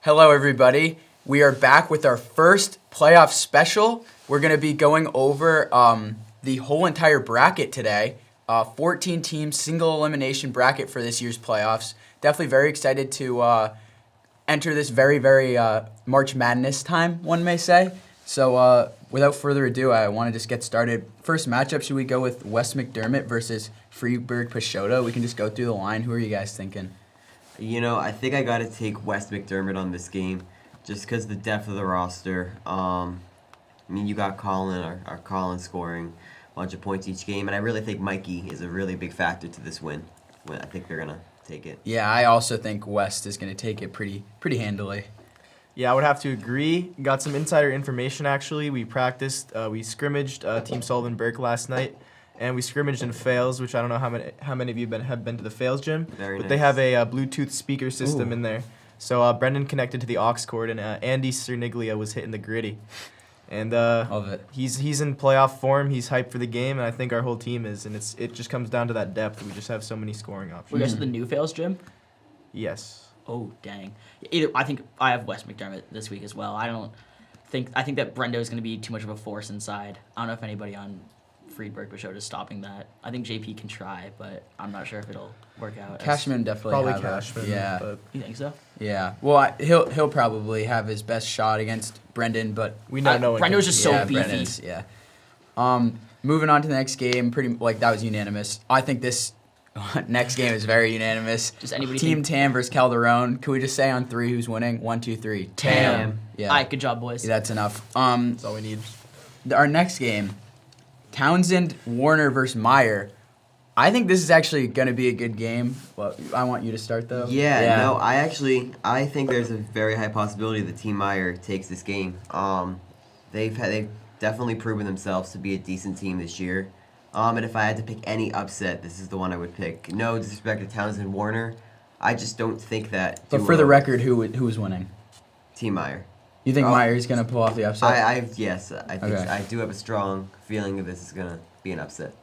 Hello, everybody. We are back with our first playoff special. We're going to be going over the whole entire bracket today. 14 teams, single elimination bracket for this year's playoffs. Definitely very excited to enter this very March Madness time, one may say. So without further ado, I want to just get started. First matchup, should we go with West McDermott versus Freeburg Pashota? We can just go through the line. Who are you guys thinking? You know, I think I got to take West McDermott on this game just because the depth of the roster. I mean, you got Colin, our Colin scoring a bunch of points each game, and I really think Mikey is a really big factor to this win. I think they're going to take it. Yeah, I also think West is going to take it pretty handily. Yeah, I would have to agree. Got some insider information, actually. We practiced, we scrimmaged Team Sullivan Burke last night, and we scrimmaged in Fails, which I don't know how many of you have been to the Fails gym. Very but nice. They have a Bluetooth speaker system in there. So Brendan connected to the aux cord, and Andy Cerniglia was hitting the gritty. And Love it. He's in playoff form. He's hyped for the game, and I think our whole team is. And it just comes down to that depth. We just have so many scoring options. We guys at the new Fails gym? Yes. Oh, dang. I think I have West McDermott this week as well. I think that Brendo is going to be too much of a force inside. I don't know if anybody on Freeburg Pashota is stopping that. I think JP can try, but I'm not sure if it'll work out. Cashman definitely Probably have Cashman. yeah. But You think so? Yeah. Well, he'll probably have his best shot against Brendan, but we know no one. Brendo's just so beefy. Brendan's, yeah. Moving on to the next game, that was unanimous. I think this next game is very unanimous. Does anybody Team think- Tam versus Calderon. Can we just say on three who's winning? 1, 2, 3. Tam. Yeah. All right, good job, boys. Yeah, that's enough. That's all we need. Our next game, Townsend Warner versus Meyer. I think this is actually going to be a good game. Well, I want you to start though. No, I think there's a very high possibility that Team Meyer takes this game. They've definitely proven themselves to be a decent team this year. And if I had to pick any upset, this is the one I would pick. No disrespect to Townsend Warner, I just don't think that. But for the record, who is winning? Team Meyer. You think Meyer's going to pull off the upset? Yes, I think Okay. I do have a strong feeling that this is gonna be an upset.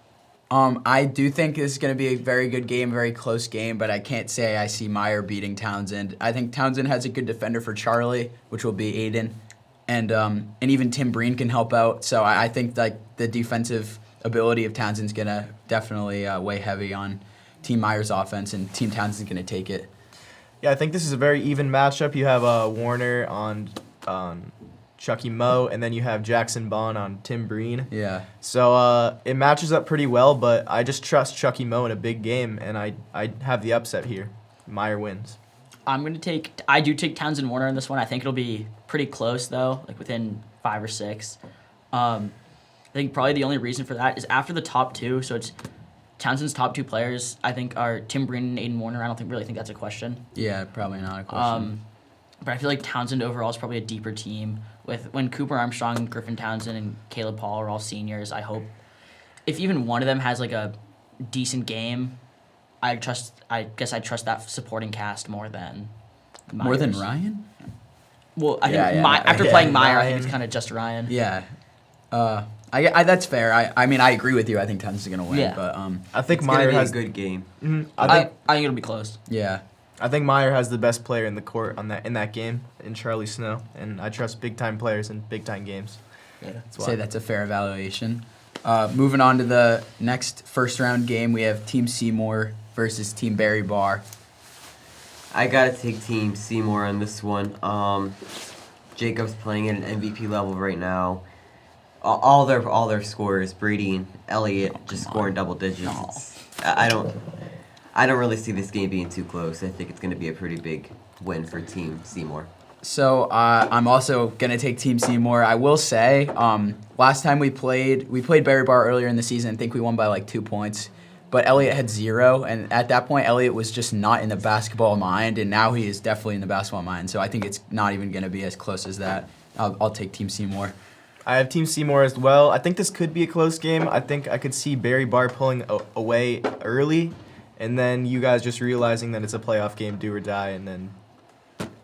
I do think this is going to be a very good game, very close game, but I can't say I see Meyer beating Townsend. I think Townsend has a good defender for Charlie, which will be Aiden, and even Tim Breen can help out. So I think like the defensive ability of Townsend's going to definitely weigh heavy on Team Meyer's offense, and Team Townsend's going to take it. Yeah, I think this is a very even matchup. You have Warner on Chucky Moe, and then you have Jackson Bond on Tim Breen. Yeah. So it matches up pretty well, but I just trust Chucky Moe in a big game, and I have the upset here. Meyer wins. I do take Townsend Warner in this one. I think it'll be pretty close though, like within 5 or 6. I think probably the only reason for that is after the top two. So it's Townsend's top 2 players. I think are Tim Breen and Aiden Warner. I don't really think that's a question. Yeah, probably not a question. But I feel like Townsend overall is probably a deeper team. When Cooper Armstrong, Griffin Townsend, and Caleb Paul are all seniors, I hope if even one of them has like a decent game, I guess I trust that supporting cast more than Myers. More than Ryan? Well, I think Yeah. after playing Meyer, I Ryan. think it's kind of just Ryan. Yeah. I that's fair. I mean, I agree with you. I think Townsend's going to win, Yeah. but I think It's Meyer gonna be has a good game. I think it'll be close. yeah. I think Meyer has the best player in the court in that game in Charlie Snow, and I trust big time players in big time games. Yeah. That's why. Say that's a fair evaluation. Moving on to the next first round game, we have Team Seymour versus Team Barry Bar. I gotta take Team Seymour on this one. Jacob's playing at an MVP level right now. All their scorers, Brady and Elliott, just scoring double digits. I don't really see this game being too close. I think it's going to be a pretty big win for Team Seymour. So I'm also gonna take Team Seymour. I will say, last time we played Barry Bar earlier in the season. I think we won by like 2 points, but Elliott had 0, and at that point, Elliott was just not in the basketball mind, and now he is definitely in the basketball mind. So I think it's not even gonna be as close as that. I'll take Team Seymour. I have Team Seymour as well. I think this could be a close game. I think I could see Barry Bar pulling away early, and then you guys just realizing that it's a playoff game, do or die, and then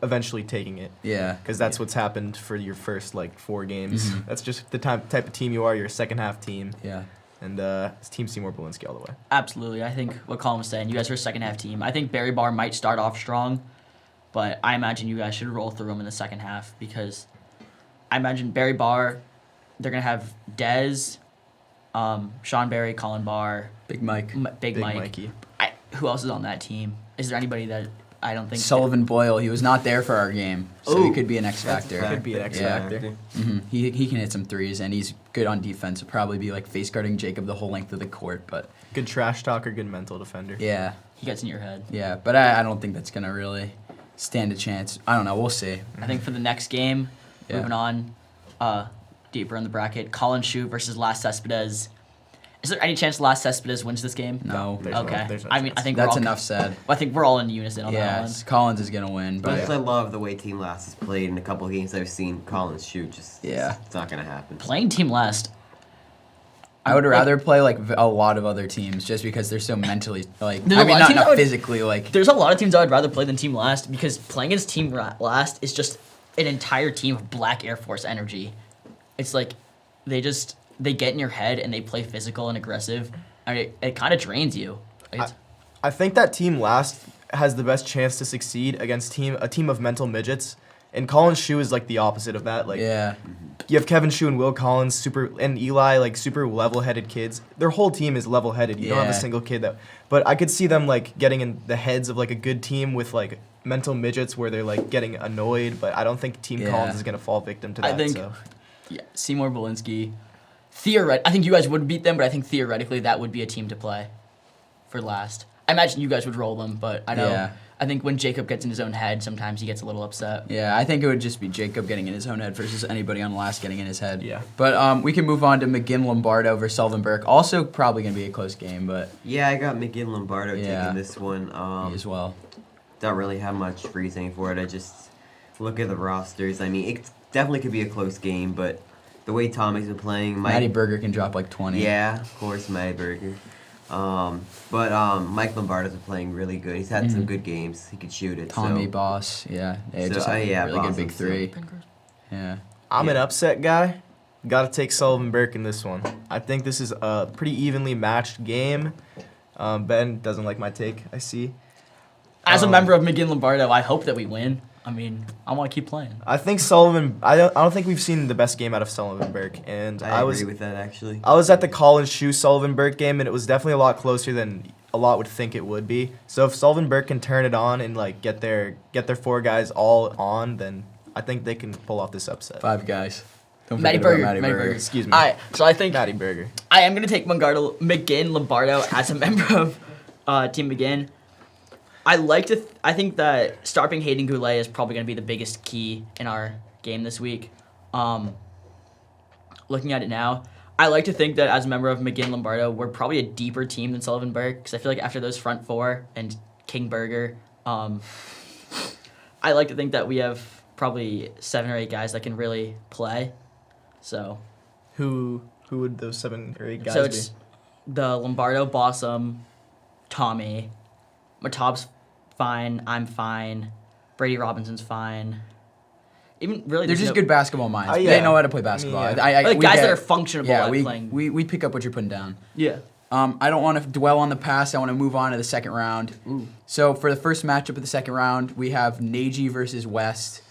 eventually taking it. Yeah. Because that's what's happened for your first, 4 games. Mhm. That's just the type of team you are. You're a second-half team. Yeah. And it's Team Seymour Bolinski all the way. Absolutely. I think what Colin was saying, you guys are a second half team. I think Barry Bar might start off strong, but I imagine you guys should roll through them in the second half because I imagine Barry Barr, they're going to have Dez, Sean Barry, Colin Barr, Big Mike. Big Mike. Mikey. Who else is on that team? Is there anybody that I don't think... Sullivan Boyle, he was not there for our game, so he Ooh. could be an X factor. Could be an X factor. He can hit some threes, and he's good on defense. He'll probably be like face guarding Jacob the whole length of the court, but Good trash talker, good mental defender. yeah, He gets in your head. yeah. But I don't think that's gonna really stand a chance. I don't know. We'll see. I think for the next game, Yeah. moving on, deeper in the bracket, Colin Shu versus Las Cespedes. Is there any chance Las Cespedes wins this game? No, There's no- Okay. there's no I mean, I chance. think that's we're all, enough said. I think we're all in unison on that Yes, Collins is gonna win, but But I love the way Team Last has played in a couple of games I've seen Collins shoot. Just Yeah. it's not gonna happen. one. Playing Team Last. I would rather play like a lot of other teams just because they're so mentally like. There's a I mean, lot of not, teams I not would- physically like. There's a lot of teams I would rather play than Team Last because playing against Team Last is just an entire team of Black Air Force energy. It's like they get in your head and they play physical and aggressive. I mean, it kind of drains you. It's, I think that Team Last has the best chance to succeed against a team of mental midgets. And Colin Shu is like the opposite of that. Like Yeah, you have Kevin Shu and Will Collins, and Eli, like super level-headed kids. Their whole team is level-headed. You don't have a Yeah. single kid that. But I could see them like getting in the heads of like a good team with like mental midgets where they're like getting annoyed. But I don't think Team Yeah. Collins is gonna fall victim to that. I think so. yeah, Seymour Bolinski. I think you guys would beat them, but I think theoretically that would be a team to play for last. I imagine you guys would roll them, but I know. Yeah. I think when Jacob gets in his own head, sometimes he gets a little upset. yeah. I think it would just be Jacob getting in his own head versus anybody on last getting in his head. Yeah. But we can move on to McGinn Lombardo versus Sullivan Burke. Also probably gonna be a close game, but Yeah, I got McGinn Lombardo Yeah. taking this one. me as well. Don't really have much reasoning for it. I just look at the rosters. I mean, it definitely could be a close game, but the way Tommy's been playing, Matty Berger can drop like 20. yeah, of course, Matty Berger. But Mike Lombardo's been playing really good. He's had some good games. He could shoot it. Tommy so. Boss. Yeah. So, Just yeah, really good Boss big and three. Yeah. I'm an Yeah. upset guy. Got to take Sullivan Burke in this one. I think this is a pretty evenly matched game. Ben doesn't like my take, I see. As a member of McGinn Lombardo, I hope that we win. I mean, I want to keep playing. I think Sullivan. I don't think we've seen the best game out of Sullivan Burke, and I agree with that, actually. I was at the Colin Shu Sullivan Burke game, and it was definitely a lot closer than a lot would think it would be. So if Sullivan Burke can turn it on and like get their four guys all on, then I think they can pull off this upset. 5 guys. Don't Matty forget about Berger. Matty Berger. Excuse me. All right, so I think Matty Berger. I am going to take McGinn Lombardo as a member of Team McGinn. I think that stopping Hayden Goulet is probably going to be the biggest key in our game this week. Looking at it now, I like to think that as a member of McGinn Lombardo, we're probably a deeper team than Sullivan Burke because I feel like after those front four and King Berger, I like to think that we have probably 7 or 8 guys that can really play. So Who would those 7 or 8 guys so be? it's the Lombardo, Bossum, Tommy, Matab's fine. I'm fine. Brady Robinson's fine. Even really, They're there's just no- good basketball minds. Yeah. They know how to play basketball. yeah. Like we guys get- that are functional Yeah, at we, playing. we pick up what you're putting down. Yeah. I don't want to dwell on the past. I want to move on to the second round. Ooh. So for the first matchup of the second round, we have Nagy versus West.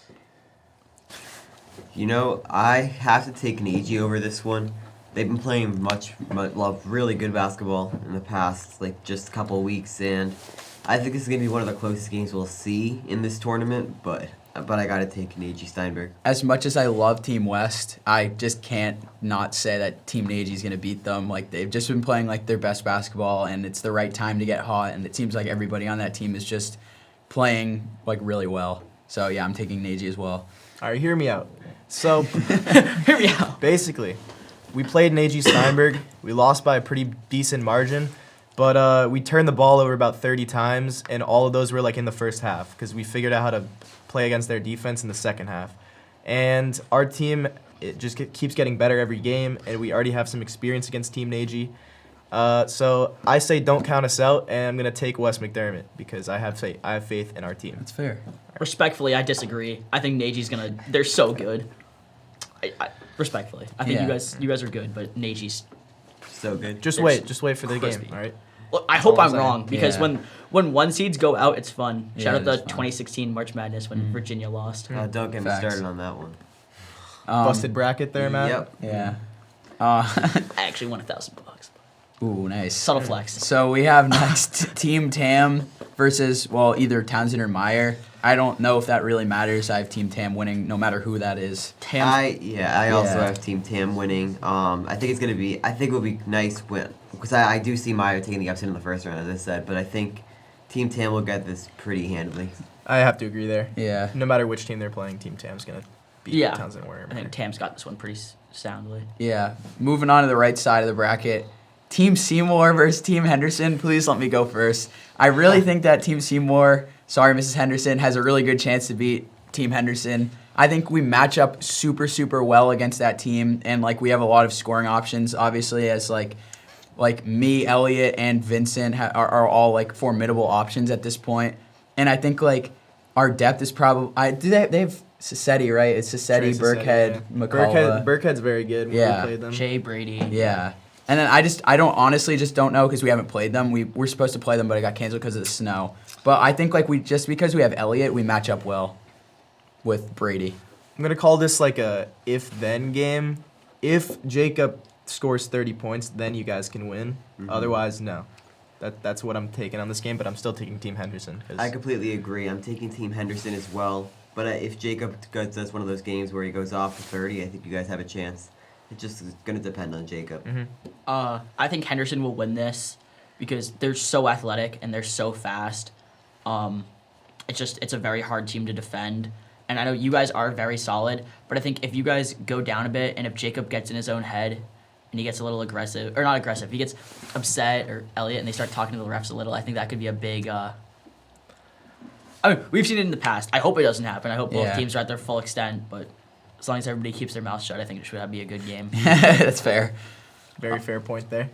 You know, I have to take Nagy over this one. They've been playing really good basketball in the past, like just a couple of weeks, and I think this is gonna be one of the closest games we'll see in this tournament. But I gotta take Nagy Steinberg. As much as I love Team West, I just can't not say that Team Nagy is going to beat them. Like they've just been playing like their best basketball, and it's the right time to get hot. And it seems like everybody on that team is just playing like really well. So yeah, I'm taking Nagy as well. All right, hear me out. So Hear me out. basically, we played Nagy Steinberg. We lost by a pretty decent margin, but we turned the ball over about 30 times, and all of those were like in the first half because we figured out how to play against their defense in the second half. And our team, it just keeps getting better every game, and we already have some experience against Team Nagy. So I say don't count us out, and I'm gonna take Wes McDermott because I have faith in our team. That's fair. Respectfully, I disagree. I think Nagy's gonna. They're so good. Respectfully, I think Yeah. you guys are good, but Nagy's. So good. Just They're wait for the crispy. game. All right. Look, I hope all I'm I'm wrong saying. because Yeah. when one seeds go out, it's fun. Yeah, Shout out it the is fun. 2016 March Madness when Virginia lost. Don't get me Facts. started on that one. Busted bracket there, Matt. Yep. Yeah. I actually won $1,000. Ooh, nice. Subtle flex. So we have next Team Tam versus, well, either Townsend or Meyer. I don't know if that really matters. I have Team Tam winning no matter who that is. I also Yeah. have Team Tam winning. I think it'll be nice because I do see Meyer taking the upset in the first round, as I said, but I think Team Tam will get this pretty handily. I have to agree there. Yeah. No matter which team they're playing, Team Tam's gonna beat Yeah. Townsend Warrior. I think Tam's got this one pretty soundly. Yeah. Moving on to the right side of the bracket. Team Seymour versus Team Henderson. Please let me go first. I really think that Team Seymour, sorry, Mrs. Henderson, has a really good chance to beat Team Henderson. I think we match up super, super well against that team, and like we have a lot of scoring options. Obviously, as like me, Elliot, and Vincent are all like formidable options at this point. And I think like our depth is probably they have Sassetti, right? It's Sassetti, Trace Burkhead, yeah. McCullough. Burkhead's very good when Yeah. we played them. Jay Brady. Yeah. And then I don't honestly just don't know because we haven't played them. We're supposed to play them, but it got canceled because of the snow. But I think like just because we have Elliott, we match up well with Brady. I'm gonna call this like a if-then game. If Jacob scores 30 points, then you guys can win. Otherwise, no. That's what I'm taking on this game, but I'm still taking Team Henderson. I completely agree. I'm taking Team Henderson as well. But if Jacob does one of those games where he goes off for 30, I think you guys have a chance. It just is going to depend on Jacob. I think Henderson will win this because they're so athletic and they're so fast. It's a very hard team to defend. And I know you guys are very solid, but I think if you guys go down a bit and if Jacob gets in his own head and he gets a little aggressive, or not aggressive, he gets upset, or Elliot, and they start talking to the refs a little, I think that could be a big... I mean, we've seen it in the past. I hope it doesn't happen. I hope both Yeah. teams are at their full extent, but as long as everybody keeps their mouth shut, I think it should be a good game. That's fair. Very fair point there.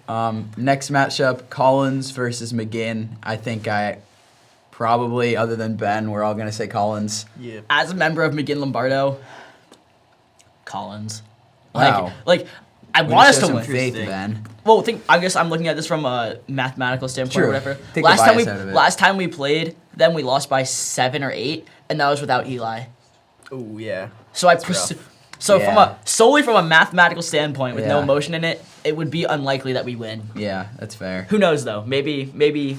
Next matchup, Collins versus McGinn. I think I probably, other than Ben, we're all going to say Collins. Yeah. As a member of McGinn Lombardo, Collins. Wow. Like I Way want to us show to some win. faith, Interesting. Ben. Well, I guess I'm looking at this from a mathematical standpoint True. or whatever. Take the bias out of it. Last time we played, then we lost by 7 or 8, and that was without Eli. Oh yeah. So rough. solely from a mathematical standpoint with no Yeah. emotion in it, it would be unlikely that we win. Yeah, that's fair. Who knows though? Maybe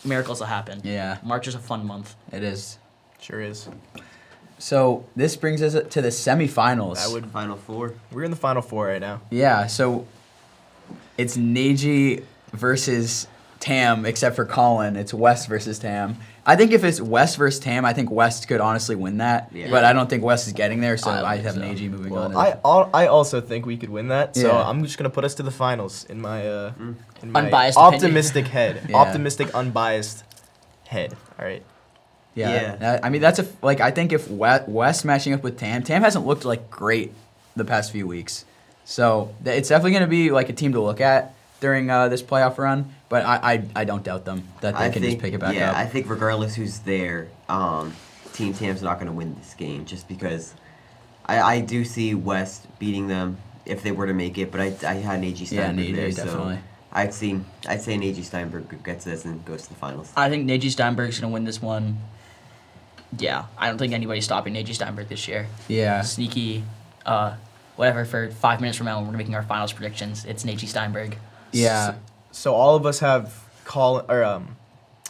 miracles will happen. Yeah, March is a fun month. it is. Sure is. So this brings us to the semifinals. Final four. We're in the final four right now. Yeah, so it's Neji versus Tam, except for Colin. It's West versus Tam. I think if it's West versus Tam, I think West could honestly win that. Yeah. But I don't think West is getting there, so I don't I think have so. Neji moving Well, on. I also think we could win that. So Yeah. I'm just gonna put us to the finals in my Unbiased opinion. optimistic head. Yeah. Optimistic, unbiased head. All right. Yeah. I mean, that's I think if West matching up with Tam hasn't looked like great the past few weeks. So it's definitely going to be like a team to look at during this playoff run. But I don't doubt them that they can just pick it back up. I think regardless who's there, Team Tam's not going to win this game just because I do see West beating them if they were to make it, but I had Neji Steinberg Neji, there, definitely. so I'd say Neji Steinberg gets this and goes to the finals. I think Neji Steinberg's gonna win this one. Yeah, I don't think anybody's stopping Neji Steinberg this year. Yeah. Sneaky, whatever. For 5 minutes from now, when we're making our finals predictions, it's Neji Steinberg. Yeah. So all of us have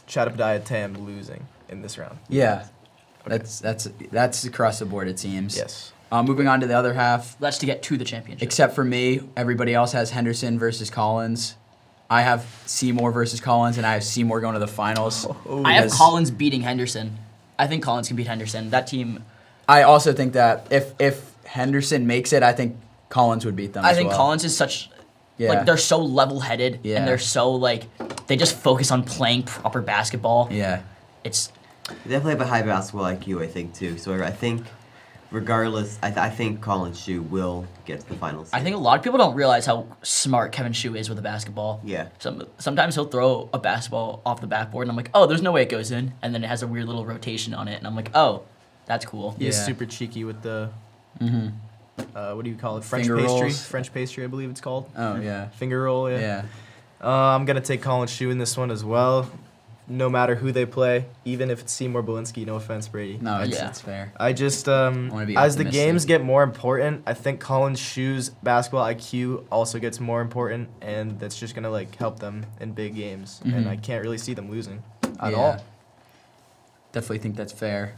Chatapadiah Tam losing in this round. Yeah. Okay. That's across the board, it seems. Yes. Moving on to the other half. That's to get to the championship. Except for me, everybody else has Henderson versus Collins. I have Seymour versus Collins, and I have Seymour going to the finals. I have Because- Collins beating Henderson. I think Collins can beat Henderson. That team. I also think that if Henderson makes it, I think Collins would beat them. I as think well. Collins is such. Yeah. Like they're so level-headed Yeah. and they're so they just focus on playing proper basketball. Yeah. It's They definitely have a high basketball IQ, I think, too. So I think, regardless, I think Colin Shu will get to the finals. I think a lot of people don't realize how smart Kevin Shu is with a basketball. Yeah. Sometimes he'll throw a basketball off the backboard, and I'm like, oh, there's no way it goes in. And then it has a weird little rotation on it, and I'm like, oh, that's cool. He is Yeah. super cheeky with the what do you call it? French Finger pastry. rolls. French pastry, I believe it's called. Oh, yeah. Finger roll. Yeah. Yeah. I'm gonna take Colin Shu in this one as well. no matter who they play, even if it's Seymour Bolinski. No offense, Brady. No, it's, Yeah. it's fair. I just wanna be as the optimistic. games get more important, I think Colin Shue's basketball IQ also gets more important, and that's just gonna like help them in big games. And I can't really see them losing at all. Definitely think that's fair.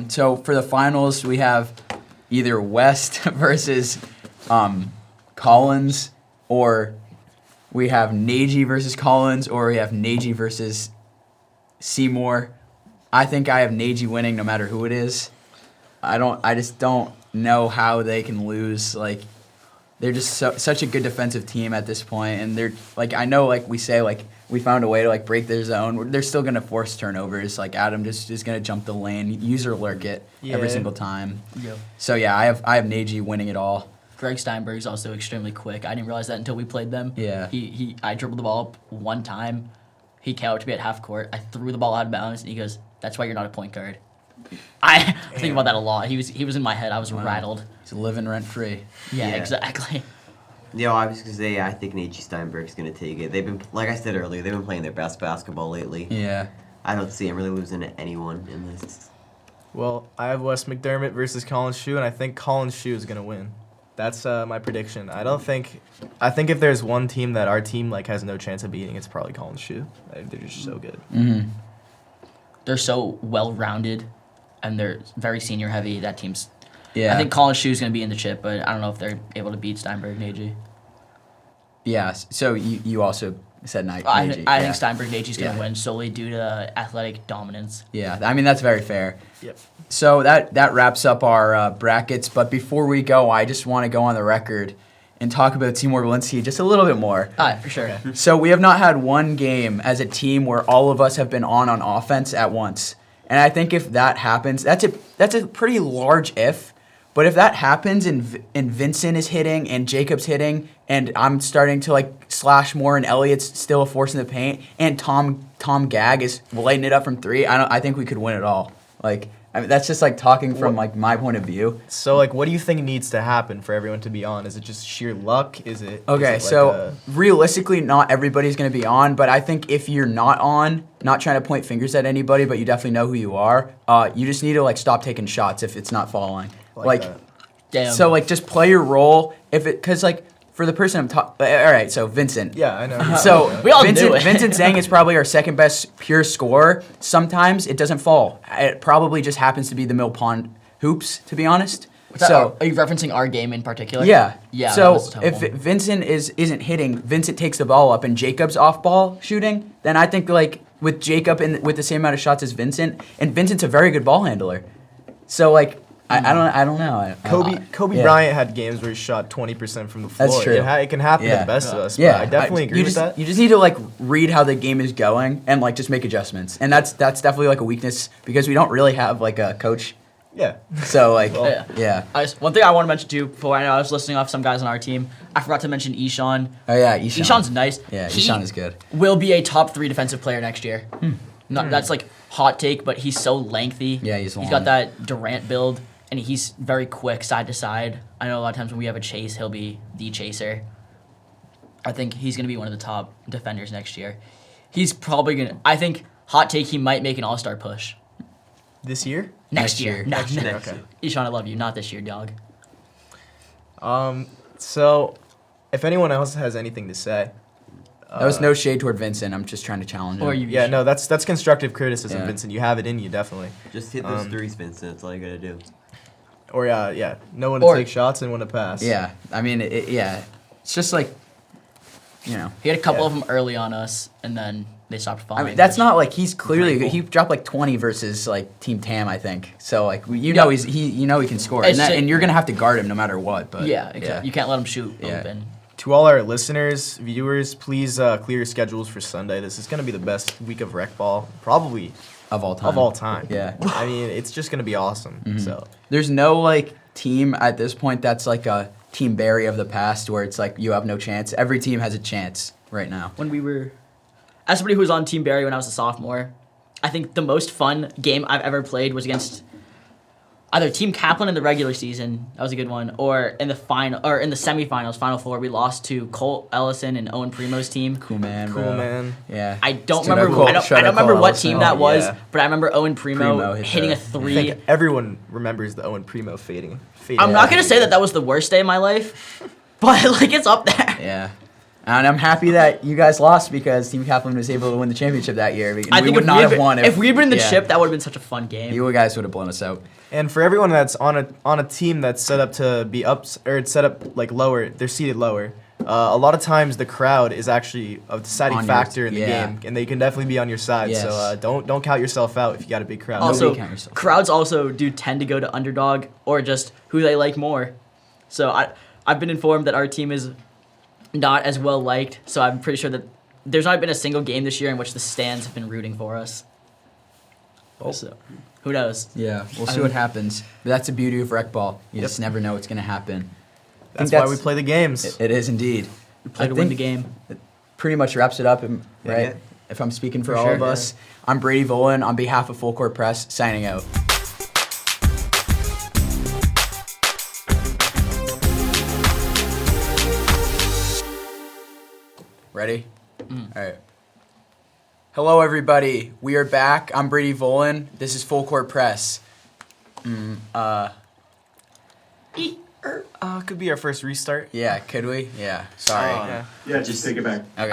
So for the finals, we have either West versus Collins, or we have Nagy versus Collins, or we have Nagy versus Seymour. I think I have Nagy winning no matter who it is. I just don't know how they can lose. Like, they're just such a good defensive team at this point, and they're like, I know, like we say, like we found a way to like break their zone. They're still gonna force turnovers. Like Adam just is gonna jump the lane, use or lurk it every single time. Yep. So yeah, I have Nagy winning it all. Greg Steinberg's also extremely quick. I didn't realize that until we played them. Yeah. I dribbled the ball up one time. He came out to me at half court. I threw the ball out of bounds, and he goes, "That's why you're not a point guard." I think about that a lot. He was in my head. I was rattled. He's living rent free. Yeah, Yeah. exactly. Yo, I was gonna say I think Nagy Steinberg's gonna take it. They've been, like I said earlier, they've been playing their best basketball lately. Yeah. I don't see him really losing to anyone in this. Well, I have Wes McDermott versus Colin Shue, and I think Colin Shue is gonna win. That's my prediction. I think if there's one team that our team like has no chance of beating, it's probably Colin Shue. They're just so good. Mm-hmm. They're so well-rounded, and they're very senior-heavy. That team's. Yeah. I think Colin Shue's going to be in the chip, but I don't know if they're able to beat Steinberg Nagy. Yeah. So you also said Nagy. I yeah. think Steinberg Nagy's going to Yeah. win solely due to athletic dominance. Yeah. I mean, that's very fair. Yep. So that wraps up our brackets. But before we go, I just want to go on the record and talk about Seymour Walensky just a little bit more. For sure. So we have not had one game as a team where all of us have been on offense at once. And I think if that happens, that's a pretty large if. But if that happens and Vincent is hitting and Jacob's hitting and I'm starting to like slash more and Elliott's still a force in the paint and Tom Gag is lighting it up from three, I think we could win it all. Like, I mean, that's just like talking from like my point of view. So like, what do you think needs to happen for everyone to be on? Is it just sheer luck? Is it Okay, is it so realistically, not everybody's going to be on, but I think if you're not on, not trying to point fingers at anybody, but you definitely know who you are, you just need to like stop taking shots if it's not falling. Like that. Damn. so like just play your role. Because like for the person I'm talking, all right, so Vincent. Yeah, I know. So We all Vincent, knew it. Vincent Zhang is probably our second best pure scorer. Sometimes it doesn't fall. It probably just happens to be the Mill Pond hoops, to be honest. So are you referencing our game in particular? yeah. Yeah. that So was a tough if one. Vincent isn't hitting, Vincent takes the ball up, and Jacob's off ball shooting, then I think like with Jacob and with the same amount of shots as Vincent, and Vincent's a very good ball handler. So like I don't know. Kobe yeah. Bryant had games where he shot 20% from the floor. That's true. It can happen to Yeah. the best of us. Yeah, but I definitely agree with that. You just need to like read how the game is going and like just make adjustments, and that's definitely like a weakness because we don't really have like a coach. Yeah. So like Yeah. yeah. One thing I want to mention too, before I know I was listing off some guys on our team, I forgot to mention Ishan. Oh yeah, Ishan. Ishan's nice. Yeah, He Ishan is good. Will be a top 3 defensive player next year. That's like hot take, but he's so lengthy. Yeah, he's long. got that Durant build, and he's very quick side to side. I know a lot of times when we have a chase, he'll be the chaser. I think he's going to be one of the top defenders next year. He's probably going to, I think, hot take, he might make an all-star push. This year? Next year. Next year. Okay. Ishan, I love you. Not this year, dog. So, if anyone else has anything to say, That was no shade toward Vincent. I'm just trying to challenge him. Or you. yeah, no, that's constructive criticism, Yeah. Vincent. You have it in you, definitely. Just hit those threes, Vincent. That's all you gotta do. Or yeah, know when to Or- take shots and when to pass. Yeah, I mean, yeah, it's just like, you know. He had a couple Yeah. of them early on us, and then they stopped I falling. mean, that's not like he's clearly Grateful. he dropped like 20 versus like Team Tam, I think. So like you know Yeah. he can score, It's and, just- and you're gonna have to guard him no matter what. But Yeah, exactly. You can't let him shoot Yeah. open. To all our listeners, viewers, please clear your schedules for Sunday. This is going to be the best week of RecBall, probably of all time. of all time. Yeah. I mean, it's just going to be awesome. So, There's no like team at this point that's like a Team Barry of the past where it's like you have no chance. Every team has a chance right now. When we were, as somebody who was on Team Barry when I was a sophomore, I think the most fun game I've ever played was against either Team Kaplan in the regular season, that was a good one, or in the semifinals, Final Four, we lost to Colt Ellison and Owen Primo's team. Cool man, Cool, bro. man. Yeah. I don't Shout out remember. Colt- I shout don't out remember Colt what Ellison. team that was, yeah. but I remember Owen Primo Primo hit hitting the- a I three. think everyone remembers the Owen Primo fading. I'm not gonna say that was the worst day of my life, but like it's up there. Yeah. And I'm happy that you guys lost because Team Kaplan was able to win the championship that year. I think would not have won if we had been in the yeah. chip, that would have been such a fun game. You guys would have blown us out. And for everyone that's on a team that's set up to be ups or it's set up like lower, they're seated lower. A lot of times the crowd is actually a deciding On your- factor in the yeah. game, and they can definitely be on your side. Yes. So don't count yourself out if you got a big crowd. Also, Nobody count yourself. crowds also do tend to go to underdog or just who they like more. So I've been informed that our team is not as well liked. So I'm pretty sure that there's not been a single game this year in which the stands have been rooting for us. So who knows? Yeah, we'll see what happens. But that's the beauty of RecBall. You just never know what's going to happen. I think That's why we play the games. It is indeed. Play to win the game. It pretty much wraps it up, right? Yeah. If I'm speaking for For all sure, of us. I'm Brady Volin on behalf of Full Court Press, signing out. Ready? All right. Hello, everybody. We are back. I'm Brady Volin. This is Full Court Press. Could be our first restart. Yeah, could we? Yeah, sorry. Yeah. Yeah, just take it back. Okay.